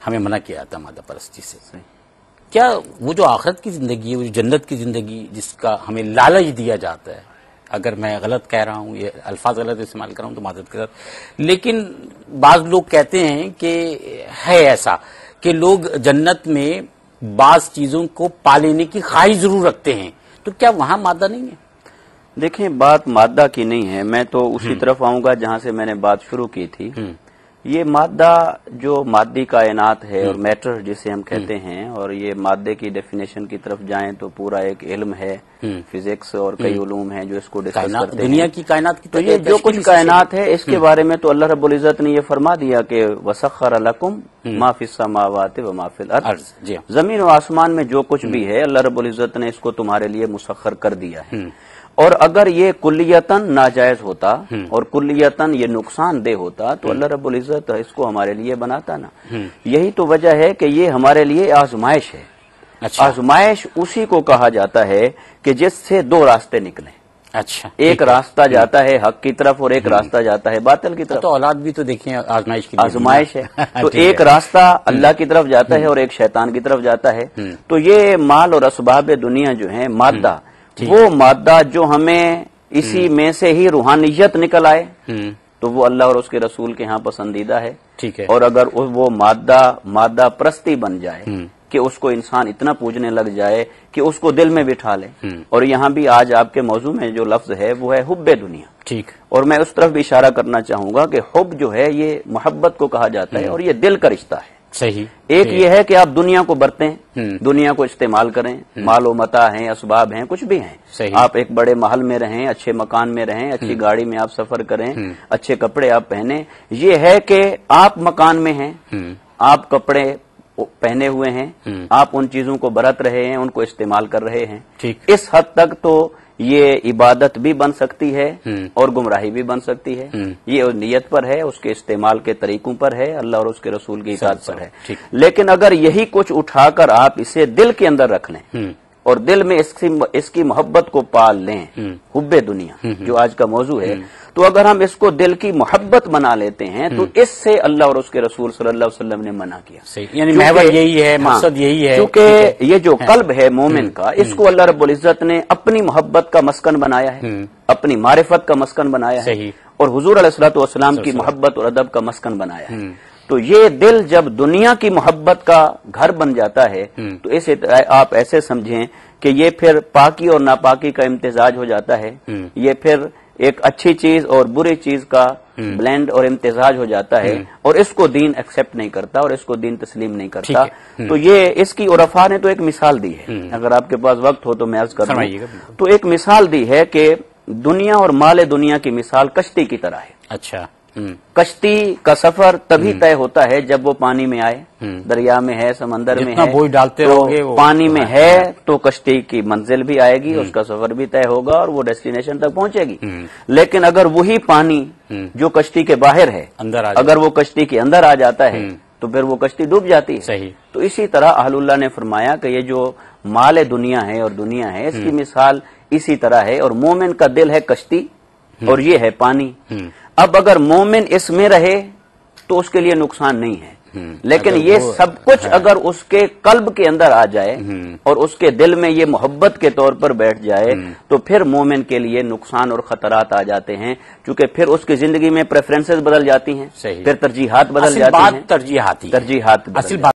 ہمیں منع کیا جاتا ہے مادہ پرستی سے. کیا وہ جو آخرت کی زندگی ہے، وہ جو جنت کی زندگی جس کا ہمیں لالچ دیا جاتا ہے، اگر میں غلط کہہ رہا ہوں، یہ الفاظ غلط استعمال کر رہا ہوں تو معذرت کے ساتھ، لیکن بعض لوگ کہتے ہیں کہ ہے ایسا کہ لوگ جنت میں بعض چیزوں کو پا لینے کی خواہش ضرور رکھتے ہیں، تو کیا وہاں مادہ نہیں ہے؟ دیکھیں، بات مادہ کی نہیں ہے، میں تو اسی طرف آؤں گا جہاں سے میں نے بات شروع کی تھی. یہ مادہ جو مادی کائنات ہے اور میٹر جسے ہم کہتے ہیں، اور یہ مادے کی ڈیفینیشن کی طرف جائیں تو پورا ایک علم ہے، فزکس اور کئی علوم ہیں جو اس کو ڈسکس کرتے ہیں. دنیا کی کائنات کی تو یہ جو کچھ کائنات ہے اس کے بارے میں تو اللہ رب العزت نے یہ فرما دیا کہ وَسَخَّرَ لَكُمْ مَا فِي السَّمَاوَاتِ وَمَا فِي الْأَرْضِ. زمین و آسمان میں جو کچھ بھی ہے اللہ رب العزت نے اس کو تمہارے لیے مسخر کر دیا ہے. اور اگر یہ کلیتاً ناجائز ہوتا اور کلیتاً یہ نقصان دہ ہوتا تو اللہ رب العزت اس کو ہمارے لیے بناتا نا. یہی تو وجہ ہے کہ یہ ہمارے لیے آزمائش ہے. آزمائش اسی کو کہا جاتا ہے کہ جس سے دو راستے نکلیں. اچھا، ایک راستہ جاتا ہے حق کی طرف اور ایک راستہ جاتا ہے باطل کی طرف. تو اولاد بھی تو دیکھیں آزمائش ہے. تو ایک راستہ اللہ کی طرف جاتا ہے اور ایک شیطان کی طرف جاتا ہے. تو یہ مال اور اسباب دنیا جو ہیں، مادہ، وہ مادہ جو ہمیں اسی میں سے ہی روحانیت نکل آئے تو وہ اللہ اور اس کے رسول کے ہاں پسندیدہ ہے. ٹھیک ہے. اور اگر وہ مادہ پرستی بن جائے کہ اس کو انسان اتنا پوجنے لگ جائے کہ اس کو دل میں بٹھا لے. اور یہاں بھی آج آپ کے موضوع میں جو لفظ ہے وہ ہے حب دنیا. ٹھیک. اور میں اس طرف بھی اشارہ کرنا چاہوں گا کہ حب جو ہے یہ محبت کو کہا جاتا ہے اور یہ دل کا رشتہ ہے. صحیح. ایک یہ ہے کہ آپ دنیا کو برتیں، دنیا کو استعمال کریں، مال و متاع ہیں، اسباب ہیں، کچھ بھی ہیں. آپ ایک بڑے محل میں رہیں، اچھے مکان میں رہیں، اچھی گاڑی میں آپ سفر کریں، اچھے کپڑے آپ پہنیں. یہ ہے کہ آپ مکان میں ہیں، آپ کپڑے پہنے ہوئے ہیں، آپ ان چیزوں کو برت رہے ہیں، ان کو استعمال کر رہے ہیں. اس حد تک تو یہ عبادت بھی بن سکتی ہے اور گمراہی بھی بن سکتی ہے. یہ نیت پر ہے، اس کے استعمال کے طریقوں پر ہے، اللہ اور اس کے رسول کی اطاعت پر ہے. لیکن اگر یہی کچھ اٹھا کر آپ اسے دل کے اندر رکھ لیں اور دل میں اس کی محبت کو پال لیں، حب دنیا جو آج کا موضوع ہے، تو اگر ہم اس کو دل کی محبت بنا لیتے ہیں تو اس سے اللہ اور اس کے رسول صلی اللہ علیہ وسلم نے منع کیا. یعنی محور یہی ہے، مقصد یہی ہے. کیونکہ یہ جو قلب ہے مومن کا، اس کو اللہ رب العزت نے اپنی محبت کا مسکن بنایا ہے، اپنی معرفت کا مسکن بنایا ہے، اور حضور علیہ الصلوۃ والسلام کی محبت اور ادب کا مسکن بنایا ہے. تو یہ دل جب دنیا کی محبت کا گھر بن جاتا ہے تو اسے آپ ایسے سمجھیں کہ یہ پھر پاکی اور ناپاکی کا امتزاج ہو جاتا ہے. یہ پھر ایک اچھی چیز اور بری چیز کا بلینڈ اور امتزاج ہو جاتا ہے، اور اس کو دین ایکسپٹ نہیں کرتا اور اس کو دین تسلیم نہیں کرتا. تو یہ اس کی عرفاء نے تو ایک مثال دی ہے. اگر آپ کے پاس وقت ہو تو میں عرض کروں. تو ایک مثال دی ہے کہ دنیا اور مال دنیا کی مثال کشتی کی طرح ہے. اچھا. کشتی کا سفر تبھی طے ہوتا ہے جب وہ پانی میں آئے. دریا میں ہے، سمندر میں ہے، بوئی ڈالتے رہوگے، پانی میں ہے تو کشتی کی منزل بھی آئے گی، اس کا سفر بھی طے ہوگا اور وہ ڈیسٹینیشن تک پہنچے گی. لیکن اگر وہی پانی جو کشتی کے باہر ہے اگر وہ کشتی کے اندر آ جاتا ہے تو پھر وہ کشتی ڈوب جاتی ہے. صحیح. تو اسی طرح اہل اللہ نے فرمایا کہ یہ جو مال دنیا ہے اور دنیا ہے، اس کی مثال اسی طرح ہے. اور مومن کا دل ہے کشتی اور یہ ہے پانی. اب اگر مومن اس میں رہے تو اس کے لیے نقصان نہیں ہے، لیکن یہ سب کچھ اگر اس کے قلب کے اندر آ جائے اور اس کے دل میں یہ محبت کے طور پر بیٹھ جائے تو پھر مومن کے لیے نقصان اور خطرات آ جاتے ہیں، کیونکہ پھر اس کی زندگی میں پریفرنسز بدل جاتی ہیں، پھر ترجیحات بدل جاتی ہیں. ترجیحات